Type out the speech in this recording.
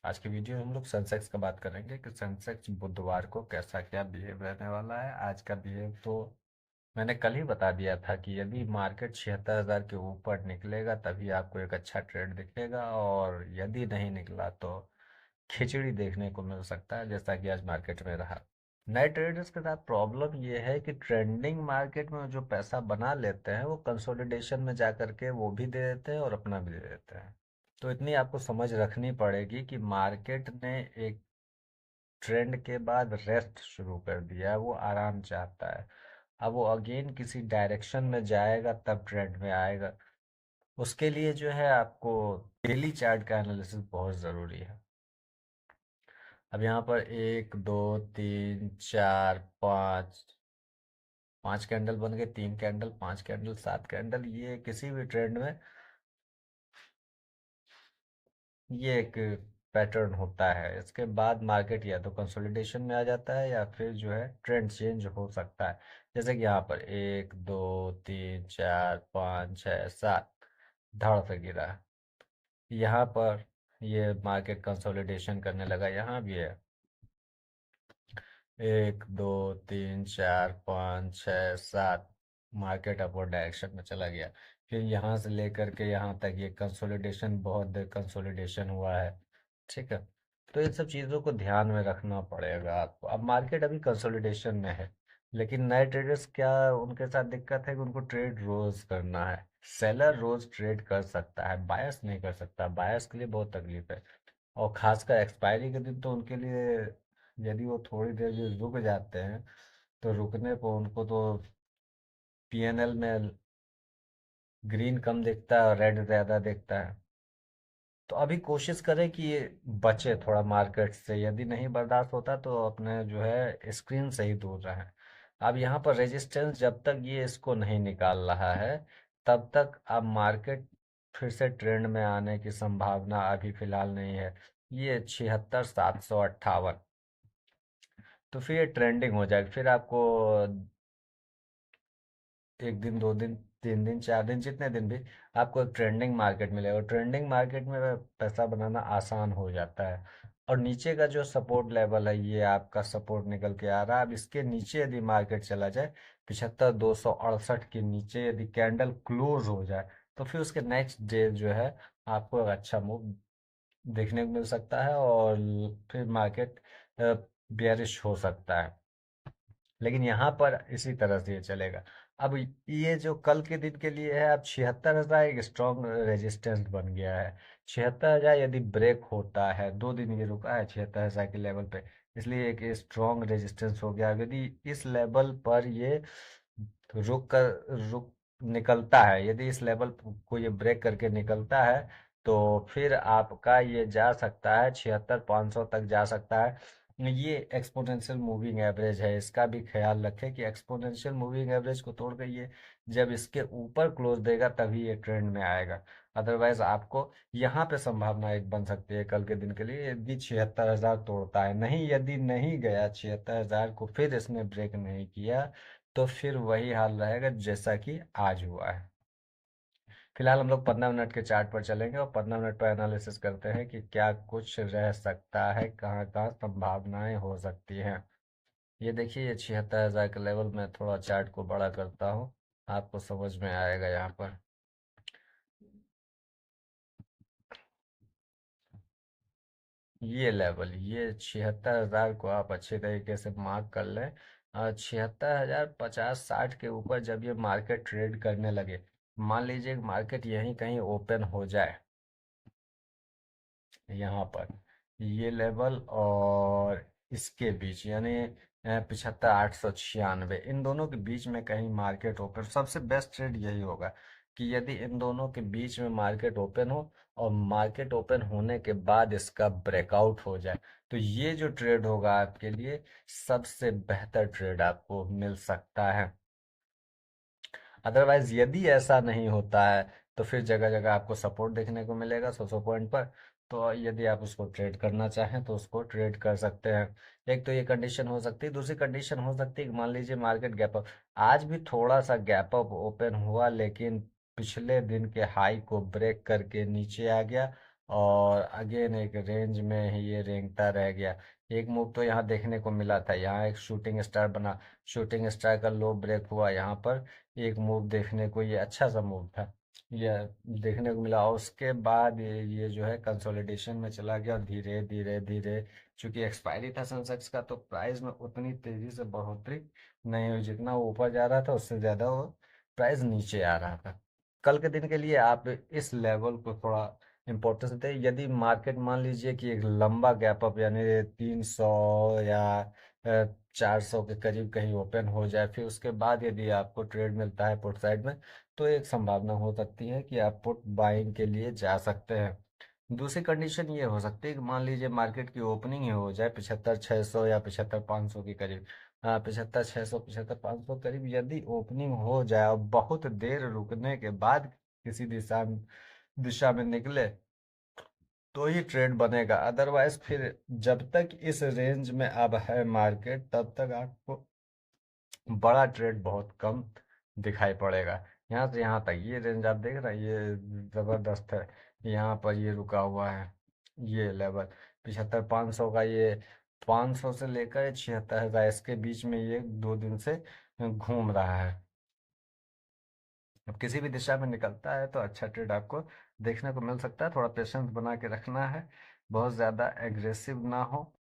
आज की वीडियो में हम लोग सेंसेक्स का बात करेंगे कि सेंसेक्स बुधवार को कैसा क्या बिहेव रहने वाला है। आज का बिहेव तो मैंने कल ही बता दिया था कि यदि मार्केट 76,000 के ऊपर निकलेगा तभी आपको एक अच्छा ट्रेड दिखेगा, और यदि नहीं निकला तो खिचड़ी देखने को मिल सकता है, जैसा कि आज मार्केट में रहा। नए ट्रेडर्स के साथ प्रॉब्लम ये है कि ट्रेंडिंग मार्केट में जो पैसा बना लेते हैं वो कंसोलिडेशन में जा करके वो भी दे देते हैं और अपना भी दे देते हैं। तो इतनी आपको समझ रखनी पड़ेगी कि मार्केट ने एक ट्रेंड के बाद रेस्ट शुरू कर दिया है, वो आराम चाहता है। अब वो अगेन किसी डायरेक्शन में जाएगा तब ट्रेंड में आएगा। उसके लिए जो है आपको डेली चार्ट का एनालिसिस बहुत ज़रूरी है। अब यहाँ पर एक दो तीन चार पाँच, पांच कैंडल बन गए, तीन कैंडल, पांच कैंडल, सात कैंडल। ये किसी भी ट्रेंड में ये एक पैटर्न होता है। इसके बाद मार्केट या तो कंसोलिडेशन में आ जाता है या फिर जो है ट्रेंड चेंज हो सकता है। जैसे कि यहाँ पर एक दो तीन चार पाँच छः सात धड़ से गिरा है। यहाँ पर ये मार्केट कंसोलिडेशन करने लगा, यहाँ भी है एक दो तीन चार पाँच छः सात, मार्केट अपवर्ड डायरेक्शन में चला गया। फिर यहाँ से लेकर के यहाँ तक ये कंसोलिडेशन, बहुत देर कंसोलिडेशन हुआ है। ठीक है, तो इन सब चीज़ों को ध्यान में रखना पड़ेगा आपको। अब मार्केट अभी कंसोलिडेशन में है, लेकिन नए ट्रेडर्स क्या, उनके साथ दिक्कत है कि उनको ट्रेड रोज करना है। सेलर रोज ट्रेड कर सकता है, बायर्स नहीं कर सकता। बायर्स के लिए बहुत तकलीफ है, और खासकर एक्सपायरी के दिन तो उनके लिए, यदि वो थोड़ी देर भी रुक जाते हैं तो रुकने पर उनको तो पीएनएल में ग्रीन कम दिखता है और रेड ज़्यादा दिखता है। तो अभी कोशिश करें कि ये बचे थोड़ा मार्केट से। यदि नहीं बर्दाश्त होता तो अपने जो है स्क्रीन से ही दूर रहें। अब यहाँ पर रेजिस्टेंस जब तक ये इसको नहीं निकाल रहा है तब तक अब मार्केट फिर से ट्रेंड में आने की संभावना अभी फिलहाल नहीं है। ये 76,758, तो फिर ये ट्रेंडिंग हो जाएगा। फिर आपको एक दिन, दो दिन, तीन दिन, चार दिन, जितने दिन भी आपको एक ट्रेंडिंग मार्केट मिलेगा। ट्रेंडिंग मार्केट में पैसा बनाना आसान हो जाता है। और नीचे का जो सपोर्ट लेवल है, ये आपका सपोर्ट निकल के आ रहा है। अब इसके नीचे यदि मार्केट चला जाए 75,268 के नीचे, यदि कैंडल क्लोज हो जाए तो फिर उसके नेक्स्ट डे जो है आपको एक अच्छा मूव देखने को मिल सकता है, और फिर मार्केट बेयरिश हो सकता है। लेकिन यहाँ पर इसी तरह से ये चलेगा। अब ये जो कल के दिन के लिए है, अब 76,000 एक स्ट्रॉन्ग रेजिस्टेंस बन गया है। 76,000 यदि ब्रेक होता है, 2 दिन ये रुका है 76,000 के लेवल पे, इसलिए एक स्ट्रॉन्ग रेजिस्टेंस हो गया। यदि इस लेवल पर ये रुक निकलता है, यदि इस लेवल को ये ब्रेक करके निकलता है तो फिर आपका ये जा सकता है 76,500 तक जा सकता है। ये एक्सपोनेंशियल मूविंग एवरेज है, इसका भी ख्याल रखें कि एक्सपोनेंशियल मूविंग एवरेज को तोड़ के ये जब इसके ऊपर क्लोज देगा तभी ये ट्रेंड में आएगा। अदरवाइज आपको यहाँ पे संभावना एक बन सकती है कल के दिन के लिए, यदि 76,000 तोड़ता है। नहीं, यदि नहीं गया 76,000 को, फिर इसने ब्रेक नहीं किया, तो फिर वही हाल रहेगा जैसा कि आज हुआ है। फिलहाल हम लोग 15 मिनट के चार्ट पर चलेंगे और 15 मिनट पर एनालिसिस करते हैं कि क्या कुछ रह सकता है, कहाँ कहाँ संभावनाएं हो सकती हैं। ये देखिए, ये 76,000 के लेवल में थोड़ा चार्ट को बड़ा करता हूँ, आपको समझ में आएगा। यहाँ पर ये लेवल, ये 76,000 को आप अच्छे तरीके से मार्क कर लें। 76,050-60 के ऊपर जब ये मार्केट ट्रेड करने लगे, मान लीजिए मार्केट यहीं कहीं ओपन हो जाए, यहाँ पर ये लेवल और इसके बीच, यानी 75,896, इन दोनों के बीच में कहीं मार्केट ओपन, सबसे बेस्ट ट्रेड यही होगा कि यदि इन दोनों के बीच में मार्केट ओपन हो और मार्केट ओपन होने के बाद इसका ब्रेकआउट हो जाए, तो ये जो ट्रेड होगा आपके लिए सबसे बेहतर ट्रेड आपको मिल सकता है। अदरवाइज यदि ऐसा नहीं होता है तो फिर जगह जगह आपको सपोर्ट देखने को मिलेगा 100 पॉइंट पर। तो यदि आप उसको ट्रेड करना चाहें तो उसको ट्रेड कर सकते हैं। एक तो ये कंडीशन हो सकती है, दूसरी कंडीशन हो सकती है कि मान लीजिए मार्केट गैप अप, आज भी थोड़ा सा गैप अप ओपन हुआ लेकिन पिछले दिन के हाई को ब्रेक करके नीचे आ गया, और अगेन एक रेंज में ही ये रेंगता रह गया। एक मूव तो यहाँ देखने को मिला था, यहाँ एक शूटिंग स्टार बना, शूटिंग स्टार का लो ब्रेक हुआ यहाँ पर, एक मूव देखने को, ये अच्छा सा मूव था, ये देखने को मिला। और उसके बाद ये जो है कंसोलिडेशन में चला गया, और धीरे धीरे धीरे, चूंकि एक्सपायरी था सेंसेक्स का, तो प्राइस में उतनी तेजी से बढ़ोतरी नहीं हुई, जितना वो ऊपर जा रहा था उससे ज्यादा वो प्राइस नीचे आ रहा था। कल के दिन के लिए आप इस लेवल को थोड़ा इम्पोर्टेंस देते हैं। यदि मार्केट मान लीजिए कि एक लंबा गैप अप, यानी 300 या 400 के करीब कहीं ओपन हो जाए, फिर उसके बाद यदि आपको ट्रेड मिलता है पुट साइड में, तो एक संभावना हो सकती है कि आप पुट बाइंग के लिए जा सकते हैं। दूसरी कंडीशन ये हो सकती है कि मान लीजिए मार्केट की ओपनिंग ही हो जाए 75,600 या 75,500 के करीब, 75,600 75,500 करीब यदि ओपनिंग हो जाए, और बहुत देर रुकने के बाद किसी दिशा में निकले, तो ही ट्रेड बनेगा। अदरवाइज फिर जब तक इस रेंज में अब है मार्केट, तब तक आपको बड़ा ट्रेड बहुत कम दिखाई पड़ेगा। यहाँ से यहाँ तक ये रेंज आप देख रहे हैं, ये जबरदस्त है। यहाँ पर ये रुका हुआ है, ये लेवल 75,500 का, ये 500 से लेकर 76,000 इसके बीच में ये 2 दिन से घूम रहा है। अब किसी भी दिशा में निकलता है तो अच्छा ट्रेड आपको देखने को मिल सकता है। थोड़ा पेशेंस बना के रखना है, बहुत ज़्यादा एग्रेसिव ना हो।